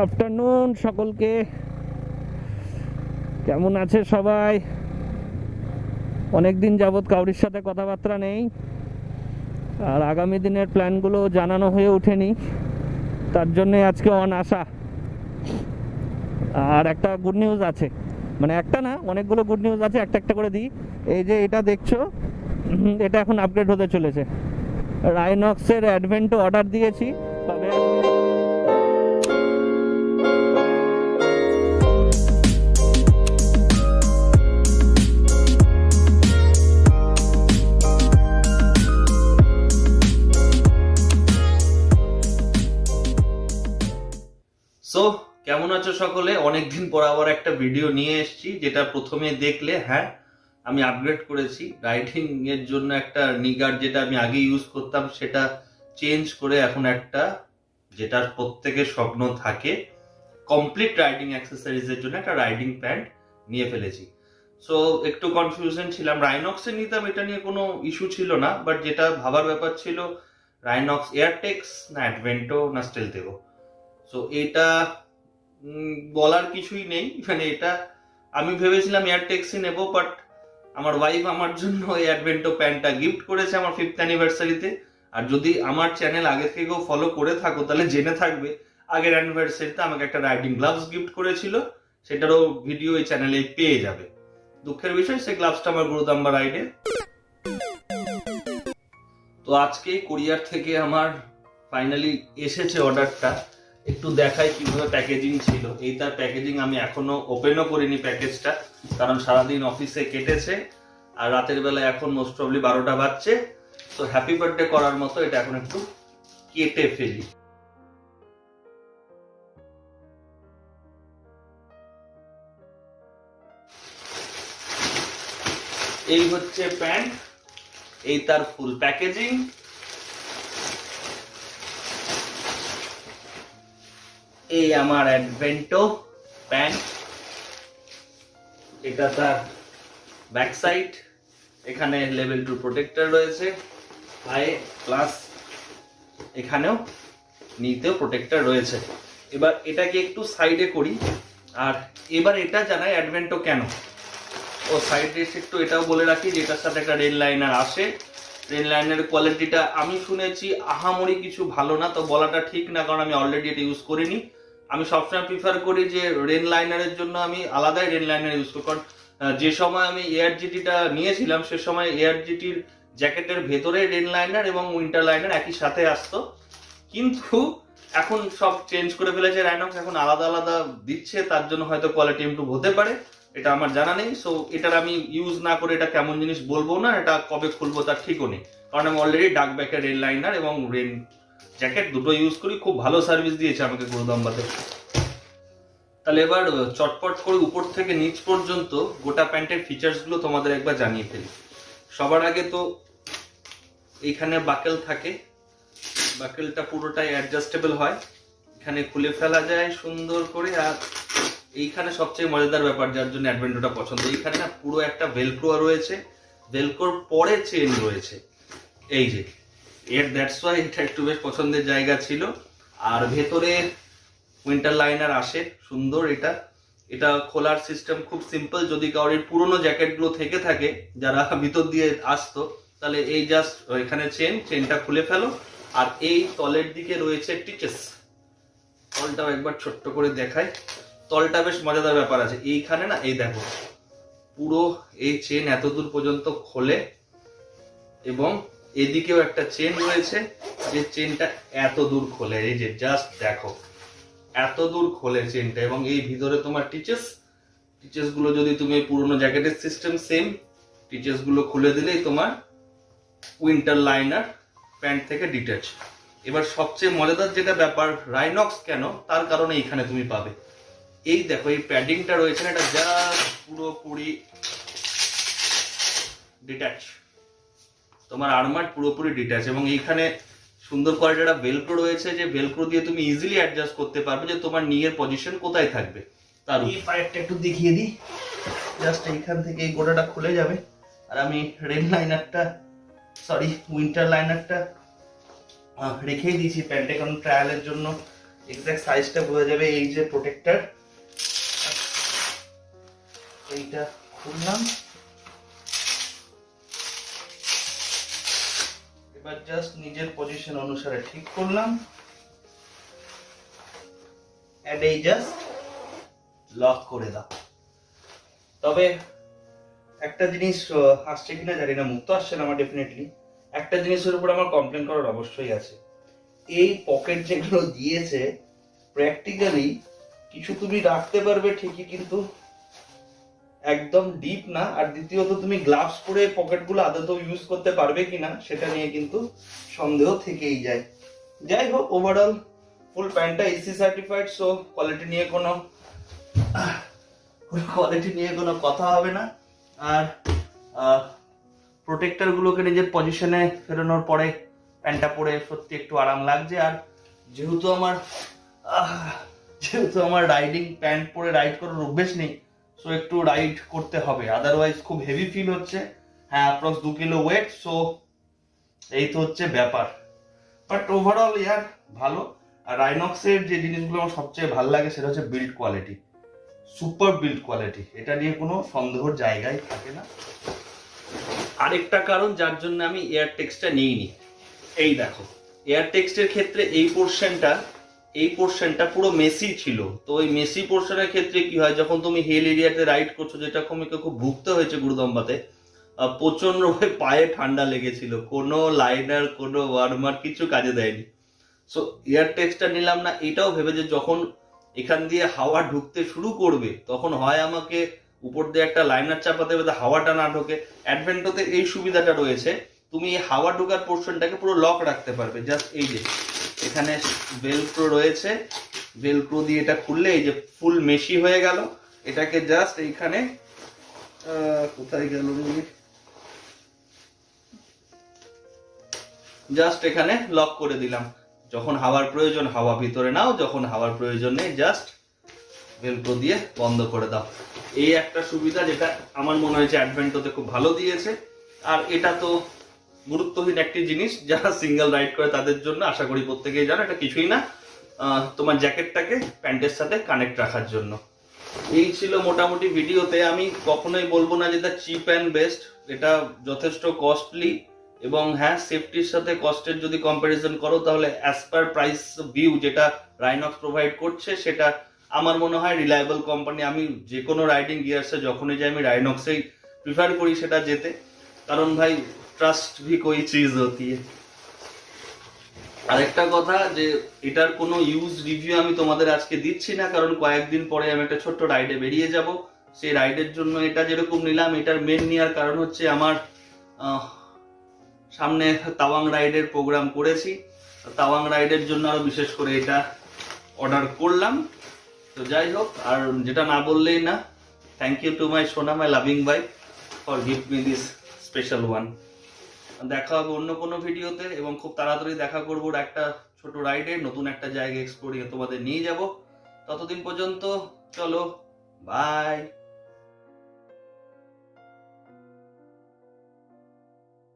Afternoon সকলকে, কেমন আছে সবাই? অনেক দিন যাবৎ কাউরির সাথে কথাবার্তা নেই, আর আগামী দিনের প্ল্যানগুলো জানানো হয়ে ওঠেনি, তার জন্যে আজকে অন আসা। আর একটা গুড নিউজ আছে, মানে একটা না, অনেকগুলো গুড নিউজ আছে, একটা একটা করে দিই। এই যে এটা দেখছো, এটা এখন আপগ্রেড হতে চলেছে। রাইনক্সের অ্যাডভেন্টো অর্ডার দিয়েছি, তবে সো কেমন আছো সকলে? অনেকদিন পর আবার একটা ভিডিও নিয়ে এসেছি, যেটা প্রথমে দেখলে হ্যাঁ আমি আপগ্রেড করেছি রাইডিং এর জন্য। একটা নিগার্ড যেটা আমি আগে ইউজ করতাম সেটা চেঞ্জ করে এখন একটা, যেটা প্রত্যেকের স্বপ্ন থাকে, কমপ্লিট রাইডিং অ্যাক্সেসরিজ এর জন্য একটা রাইডিং প্যান্ট নিয়ে ফেলেছি। সো একটু কনফিউশন ছিলাম, রাইনক্সে নিতাম এটা নিয়ে কোনো ইস্যু ছিল না, বাট যেটা ভাবার ব্যাপার ছিল রাইনক্স এয়ারটেক্স না অ্যাডভেন্টো না স্টেলথেগো। সো এটা বলার কিছুই নেই, মানে এটা আমি ভেবেছিলাম এয়ারটেক্সই নেব, বাট আমার ওয়াইফ আমার জন্য এই অ্যাডভেন্টো প্যান্টটা গিফট করেছে আমার 5th অ্যানিভার্সারিতে। আর যদি আমার চ্যানেল আগে থেকেও ফলো করে থাকো তাহলে জেনে থাকবে আগের অ্যানিভার্সারিতে আমাকে একটা রাইডিং গ্লাভস গিফট করেছিল, সেটারও ভিডিও এই চ্যানেলে পেয়ে যাবে। দুঃখের বিষয় সেই গ্লাভসটা আমার গুরুদাম্বা রাইডে। তো আজকে কোরিয়ার থেকে আমার ফাইনালি এসেছে অর্ডারটা, একটু দেখাই কিভাবে প্যাকেজিং ছিল। এই তার প্যাকেজিং, আমি এখনো ওপেনও করিনি প্যাকেজটা, কারণ সারাদিন অফিসে কেটেছে আর রাতের বেলা এখন মোস্ট প্রবলি 12টা বাজছে। তো হ্যাপি বার্থডে করার মতো এটা এখন একটু কেটে ফেলি। এই হচ্ছে প্যান্ট, এই তার ফুল প্যাকেজিং। এই আমার অ্যাডভেন্টো প্যান্ট, এটা তার ব্যাক সাইড, এখানে লেভেল 2 প্রোটেক্টর রয়েছে পায়ে, প্লাস এখানেও নিতেও প্রোটেক্টর রয়েছে। এবার এটাকে একটু সাইডে করি, আর এবার এটা জানাই অ্যাডভেন্টো কেন। ও সাইডে একটু এটাও বলে রাখি যে এটার সাথে একটা রেন লাইনার আসে। রেন লাইনার কোয়ালিটিটা আমি শুনেছি আহামরি কিছু ভালো না, তো বলাটা ঠিক না, কারণ আমি অলরেডি এটা ইউজ করিনি। আমি সবসময় প্রিফার করি যে রেন লাইনারের জন্য আমি আলাদাই রেন লাইনার ইউজ করি, কারণ যে সময় আমি এয়ারজিটিটা নিয়েছিলাম সে সময় এয়ারজিটির জ্যাকেটের ভেতরে রেন লাইনার এবং উইন্টার লাইনার একই সাথে আসতো, কিন্তু এখন সব চেঞ্জ করে ফেলেছে রাইনক্স, এখন আলাদা আলাদা দিচ্ছে, তার জন্য হয়তো কোয়ালিটি ইমপ্রুভ হতে পারে, এটা আমার জানা নেই। সো এটার আমি ইউজ না করে এটা কেমন জিনিস বলবো না, এটা কবে খুলবো তার ঠিকও নেই, কারণ আমি অলরেডি ডাক ব্যাকের রেন লাইনার এবং রেন জ্যাকেট দুটো ইউজ করি, খুব ভালো সার্ভিস দিয়েছে আমাকে গুরুদাম্বাতে। তাহলে এবার চটপট করে উপর থেকে নিচ পর্যন্ত গোটা প্যান্টের ফিচার্স গুলো তোমাদের একবার জানিয়ে ফেলি। সবার আগে তো এইখানে বাকেল থাকে, বাকেলটা পুরোটাই অ্যাডজাস্টেবল হয়, এখানে খুলে ফেলা যায় সুন্দর করে। আর এইখানে সবচেয়ে মজাদার ব্যাপার, যার জন্য অ্যাডভেন্টোটা পছন্দ, এইখানে না পুরো একটা ভেলক্রো রয়েছে, ভেলক্রোর পরে চেন রয়েছে, এই যে এর দ্যাটস ওয়াই এটা একটু বেশ পছন্দের জায়গা ছিল। আর ভেতরে উইন্টার লাইনার আসে সুন্দর, এটা এটা খোলার সিস্টেম খুব সিম্পল। যদি কারোর পুরোনো জ্যাকেটগুলো থেকে থাকে যারা ভিতর দিয়ে আসতো, তাহলে এই জাস্ট এখানে চেনটা খুলে ফেলো। আর এই তলের দিকে রয়েছে টিচেস, তলটাও একবার ছোট্ট করে দেখাই, তলটা বেশ মজাদার ব্যাপার আছে। এইখানে না, এই দেখো পুরো এই চেন এত দূর পর্যন্ত খোলে, এবং এদিকেও একটা চেন রয়েছে যে চেনটা এত দূর খোলে, এই যে জাস্ট দেখো এত দূর খোলে চেনটা। এবং এই ভিতরে তোমার টিচেস গুলো যদি তুমি পুরোনো জ্যাকেটের সিস্টেম সেম, টিচেস গুলো খুলে দিলেই তোমার উইন্টার লাইনার প্যান্ট থেকে ডিটাচ। এবার সবচেয়ে মজাদার যেটা ব্যাপার, রাইনক্স কেন, তার কারণে এখানে তুমি পাবে, এই দেখো এই প্যাডিংটা রয়েছে না, এটা জাস্ট পুরোপুরি ডিটাচ, তোমার আর্মার পুরোপুরি ডিটাচ। এবং এইখানে সুন্দর কোয়ালিটির একটা ভেলক্রো রয়েছে, যে ভেলক্রো দিয়ে তুমি ইজিলি অ্যাডজাস্ট করতে পারবে যে তোমার নিয়ের পজিশন কোথায় থাকবে। তার এই পায়েরটা একটু দেখিয়ে দিই, জাস্ট এইখান থেকে এই গোটাটা খুলে যাবে। আর আমি রেন লাইনারটা, সরি উইন্টার লাইনারটা রেখেই দিয়েছি প্যান্টে, কারণ ট্রায়ালের জন্য এক্সাক্ট সাইজটা বোঝা যাবে। এই যে প্রোটেক্টর, এইটা খুললাম, এবার জাস্ট নিজের পজিশন অনুসারে ঠিক করলাম, এন্ড এই জাস্ট লক করে দাও। তবে একটা জিনিস আসছে কিনা জানি না, মুক্ত আসছে না আমার ডেফিনেটলি। একটা জিনিসের উপর আমার কমপ্লেন করার অবশ্যই আছে। এই পকেট যেগুলো দিয়েছে প্র্যাকটিক্যালি কিছু তুমি রাখতে পারবে ঠিকই, কিন্তু একদম ডিপ না। আর দ্বিতীয়ত তুমি গ্লাভস পরে পকেটগুলো আদতেও ইউজ করতে পারবে কিনা সেটা নিয়ে কিন্তু সন্দেহ থেকেই যায়। যাই হোক, ওভারঅল ফুল প্যান্টটা এসি সার্টিফাইড, সো কোয়ালিটি নিয়ে কোনো কথা হবে না। আর প্রোটেক্টর গুলোকে নিজের পজিশনে ফেরানোর পরে প্যান্টটা পরে সত্যি একটু আরাম লাগছে। আর যেহেতু আমার রাইডিং প্যান্ট পরে রাইড করার অভ্যেস নেই, সো একটু রাইড করতে হবে, আদারওয়াইজ খুব হেভি ফিল হচ্ছে। হ্যাঁ, অ্যাপ্রক্স 2 কিলো ওয়েট, সো এই তো হচ্ছে ব্যাপার। বাট ওভারঅল ইয়ার ভালো। আর রাইনক্সের যে জিনিসগুলো আমার সবচেয়ে ভালো লাগে সেটা হচ্ছে build quality, super build quality, এটা নিয়ে কোনো সন্দেহর জায়গায় থাকে না। আরেকটা কারণ যার জন্য আমি এয়ারটেক্সটা নিইনি, এই দেখো, এয়ারটেক্সের ক্ষেত্রে এই পোর্শনটা পুরো মেসি ছিল। তো ওই মেসি পোর্শনের ক্ষেত্রে কি হয়, যখন তুমি হিল এরিয়াতে রাইড করছো, যেটা আমাকে খুব ভুগতে হয়েছে গুরুদম্বাতে, প্রচন্ড পায়ে ঠান্ডা লেগেছিল, কোনো লাইনার কোনো ওয়ার্মার কিছু কাজে দেয়নি। সো এয়ারটেক্সটা নিলাম না, এটাও ভেবে যে যখন এখান দিয়ে হাওয়া ঢুকতে শুরু করবে তখন হয় আমাকে উপর দিয়ে একটা লাইনার চাপাতে হবে, হাওয়াটা না ঢোকে। অ্যাডভেন্টোতে এই সুবিধাটা রয়েছে, তুমি এই হাওয়া ঢোকার পোর্শনটাকে পুরো লক রাখতে পারবে। জাস্ট এই যে এখানে ভেলক্রো রয়েছে, ভেলক্রো দিয়ে এটা খুললে এই যে ফুল মেশি হয়ে গেল। এটাকে জাস্ট এইখানে কোথায় গেল, জাস্ট এখানে লক করে দিলাম। যখন হাওয়ার প্রয়োজন হাওয়া ভিতরে নাও, যখন হাওয়ার প্রয়োজন নেই জাস্ট ভেলক্রো দিয়ে বন্ধ করে দাও। এই একটা সুবিধা যেটা আমার মনে হয়েছে অ্যাডভেন্টোতে খুব ভালো দিয়েছে। আর এটা তো গুরুত্বহীন একটি জিনিস, যারা সিঙ্গেল রাইড করে তাদের জন্য, আশা করি প্রত্যেকেই জানো, এটা কিছুই না, তোমার জ্যাকেটটাকে প্যান্টের সাথে কানেক্ট রাখার জন্য। এই ছিল মোটামুটি ভিডিওতে। আমি কখনোই বলবো না যে এটা চিপ অ্যান্ড বেস্ট, এটা যথেষ্ট কস্টলি। এবং হ্যাঁ, সেফটির সাথে কস্টের যদি কম্পারিজন করো তাহলে অ্যাজ পার প্রাইস ভিউ যেটা রাইনক্স প্রোভাইড করছে সেটা আমার মনে হয় রিলায়েবল কোম্পানি। আমি যে কোনো রাইডিং গিয়ার্সে যখনই যাই আমি রাইনক্সেই প্রিফার করি সেটা যেতে, কারণ ভাই ট্রাস্ট ভি কোই চিজ হতি হ্যায়। আরেকটা কথা, যে এটার কোনো ইউজ রিভিউ আমি তোমাদের আজকে দিচ্ছি না, কারণ কয়েকদিন পরে আমি একটা ছোট্ট রাইডে বেরিয়ে যাব। সেই রাইডের জন্য এটা যেরকম নিলাম, এটার মেন নেওয়ার কারণ হচ্ছে আমার সামনে তাওয়াং রাইডের প্রোগ্রাম করেছি, তাওয়াং রাইডের জন্য আরো বিশেষ করে এটা অর্ডার করলাম। তো যাই হোক, আর যেটা না বললেই না, থ্যাংক ইউ টু মাই সোনা, মাই লাভিং ভাই, for gift me this special one. দেখা হবে অন্য কোনো ভিডিওতে, এবং খুব তাড়াতাড়ি দেখা করবো একটা ছোট রাইডে, নতুন একটা জায়গা এক্সপ্লোরিং তোমাদের নিয়ে যাব। ততদিন পর্যন্ত চলো, বাই।